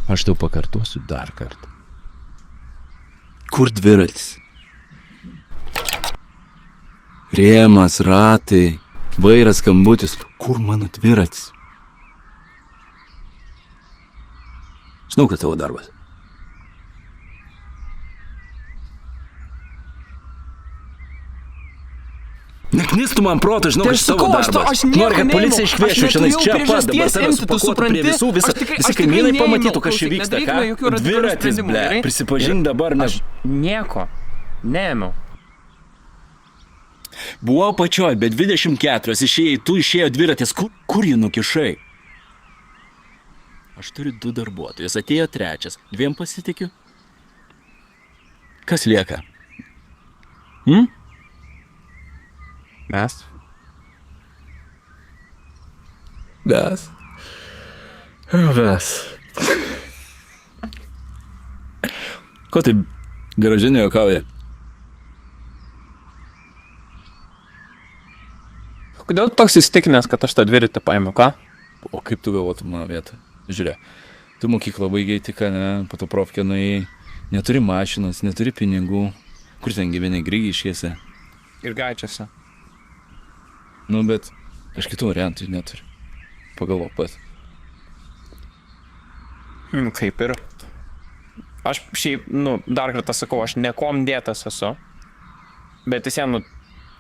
Aš tau pakartosiu dar kartą. Kur dviratis? Rėmas, ratai, vairas, skambutis. Kur mano dviratis? Žinau, kad tavo darbas. Neknistų man proto, žinau, kad tavo darbas. Nori, kad policija iškvieščiau šiandien čia pat, dabar tave supakuotų prie visų, visi kaimynai pamatytų, kas čia vyksta, ką? Dviratis, ble, prisipažink dabar, nes... Aš nieko neėmiau. Buvau pačioj, bet 24 išėjai, tu išėjo dviratis, kur jį nukišai? Aš turiu 2 darbuotojus, atėjo 3, 2 pasitikiu. Kas lieka? Mes? Ko taip garažinė juokauja? Kodėl toks įsitikinęs, kad aš tą dviratį paėmiau, ką? O kaip tu galvotum mano vietą? Žiūrėk, tu mokyklą baigei tik, ne, po to profkę nuėjai, neturi mašinos, neturi pinigų. Kur ten gyveni, Grigiškėse? Ir Gaičiuose. Nu, bet aš kitų variantų neturiu. Pagalvok pat. Kaip ir. Aš šiaip, dar kartą sakau, aš nekom dėtas esu. Bet vis vien,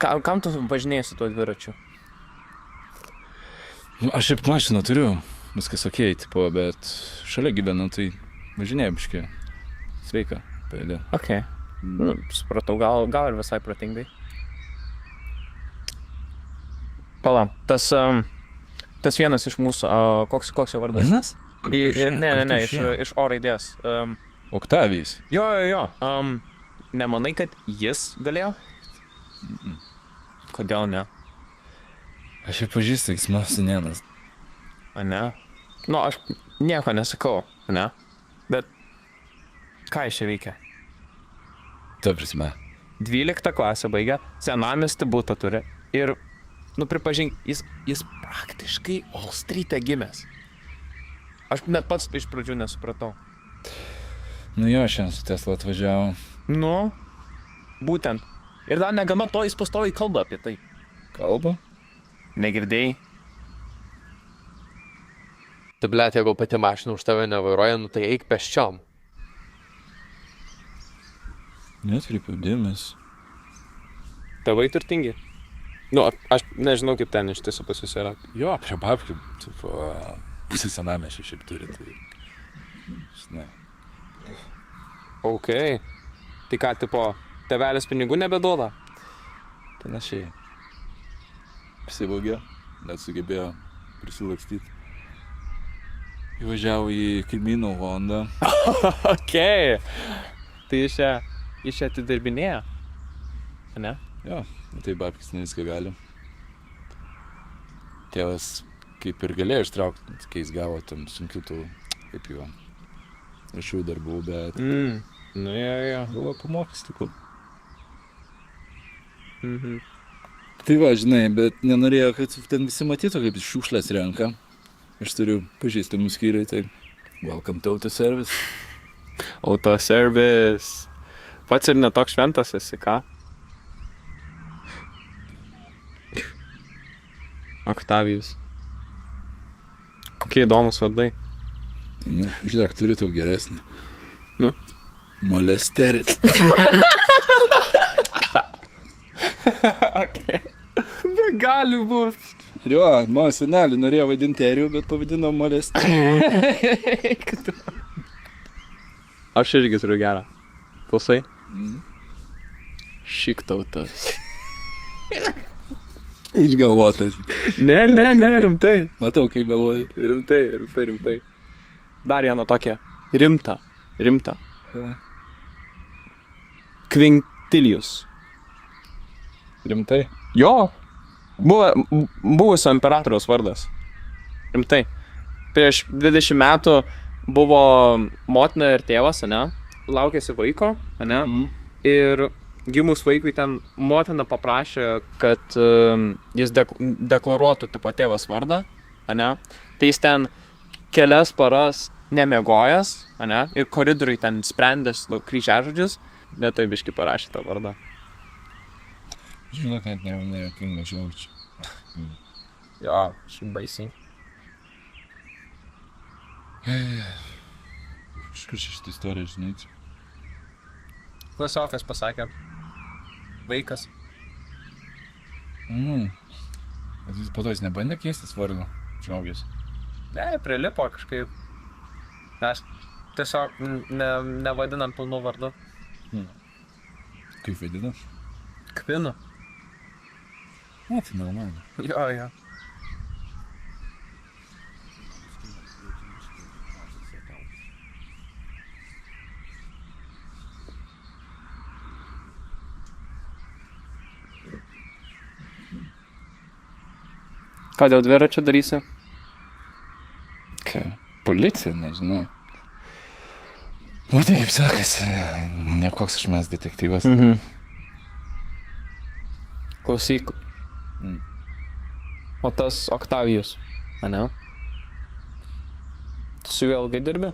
kam tu važinėjai su tuo dviračiu? Aš šiaip mašiną turiu, viskas okei, tipo, bet šalia gyvenu, tai važinėjau biškį. Sveika, pajudė. Okei. Supratau, gal ir visai protingai. Pala, tas vienas iš mūsų, koks jo vardas? Vienas? Ne, iš O raidės. Oktavijus. Jo. Nemanai, kad jis galėjo? Kodėl ne? Aš jau pažįstu, jis mano senienas. A ne? Aš nieko nesakau, ne? Bet ką jis čia veikia? Ta prasme. 12 klasę baigė, senamiestį butą turi ir, pripažink, jis praktiškai All Street'e gimęs. Aš net pats iš pradžių nesupratau. Jo, šiandien su Tesla atvažiavo. Būtent. Ir dar negana to, jis pastoviai kalba apie tai. Kalba? Negirdėjai? Tai blet, jeigu pati mašina už tave nevairuoja, tai eik pėsčiom. Netkreipiau dėmesį. Tėvai turtingi? Aš nežinau, kaip ten iš tiesų pas jūs yra. Jo, prie babkių, pusė senamiesčio šiaip turi, tai... Žinai. Okay. Tai ką, tipo, tėvelis pinigų nebeduoda? Panašiai. Apsivogė, net sugebėjo prisilakstyti. Įvažiavo į kaimyno Hondą. Okei. Tai jis čia atidirbinėja? Ne? Jo, tai babkis ne viską gali. Tėvas kaip ir galėjo ištraukti, kai jis gavo tam sunkių tų, kaip jo, rašiau darbų, bet... Jo. Buvo pamokys tikų. Tai va, žinai, bet nenorėjo, kad ten visi matytų, kaip jis šiukšlės renka. Aš turiu pažįstamų skyriui, tai welcome to autoservice. Autoservice. Pats ir netoks šventas esi, ką? Oktavijus. Kokie įdomus vardai. Žiūrėk, turiu tau geresnį. Nu? Molesteris. Okay. Gali būt. Jo, mano senelį norėjo vaidinti Terijų, bet pavadino Molesteris. Aš irgi turiu gerą. Klausai? Šiktautas. Išgalvotas. Ne, rimtai. Matau, kaip galvoji. Rimtai. Dar vieną tokią. Rimtą. Kvintilijus. Rimtai? Jo. Buvusio imperatoriaus vardas. Rimtai. Prieš 20 metų buvo motina ir tėvas, ane? Laukėsi vaiko, ane? Ir gimus vaikui ten motina paprašė, kad jis deklaruotų tipo tėvas vardą, ane? Tai jis ten kelias paras nemiegojęs, ane, ir koridoriui ten sprendęs kryžiažodžius, net tai biški parašė tą vardą. Žinok, net nejuokinga žiaučiu. Jo, šiaip baisiai. Iš kur šitą istoriją žinai? Filosofijas pasakė, vaikas. Bet jis po to jis nebandė keistis vardu, žmogus. Ne, prilipo kažkaip. Mes tiesiog nevadinam pilnu vardu. Kaip vadinam? Kvinu. Ne, tai normaliai. Jo. Ką dėl dviračio darysi? Ką? Policija, nežinau. Matai, kaip sakasi, nekoks aš mes detektyvas. Klausyk. O tas Oktavijus, ane? Tu su juo ilgai dirbi?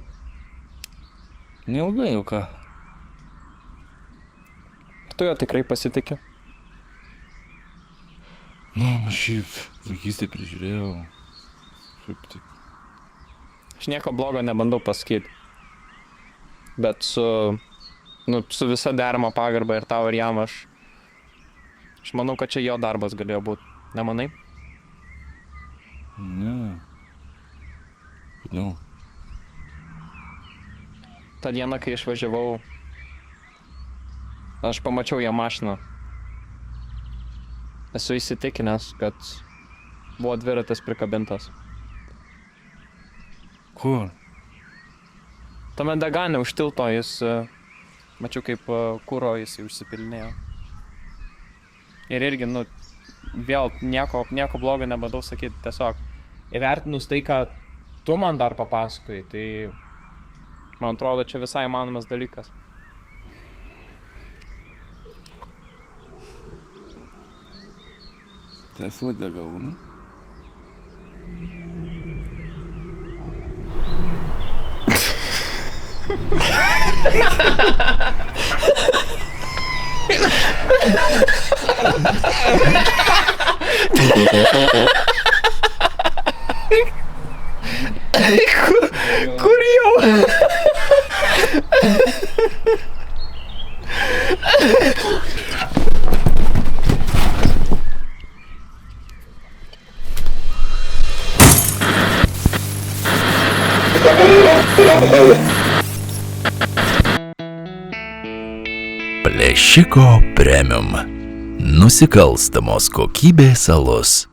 Neilgai jau ką. Tu jo tikrai pasitiki? Šiaip vaikystėje prižiūrėjau. Šiaip tik. Aš nieko blogo nebandau pasakyti. Bet su visa derama pagarba ir tau ir jam aš manau, kad čia jo darbas galėjo būti. Nemanai? Ne. Kodėl? Ta diena, kai išvažiavau, aš pamačiau jo mašiną. Esu įsitikinęs, kad buvo dviratis prikabintas. Kur? Tame Dagane už tilto jis, mačiau kaip kuro jis užsipilinėjo. Ir irgi, vėl nieko blogo nebandau sakyti, tiesiog įvertinus tai, ką tu man dar papasakojai, tai man atrodo, čia visai įmanomas dalykas. Tai esu degalų. Kur jau? Plėšiko premium. Nusikalstamos kokybės alus.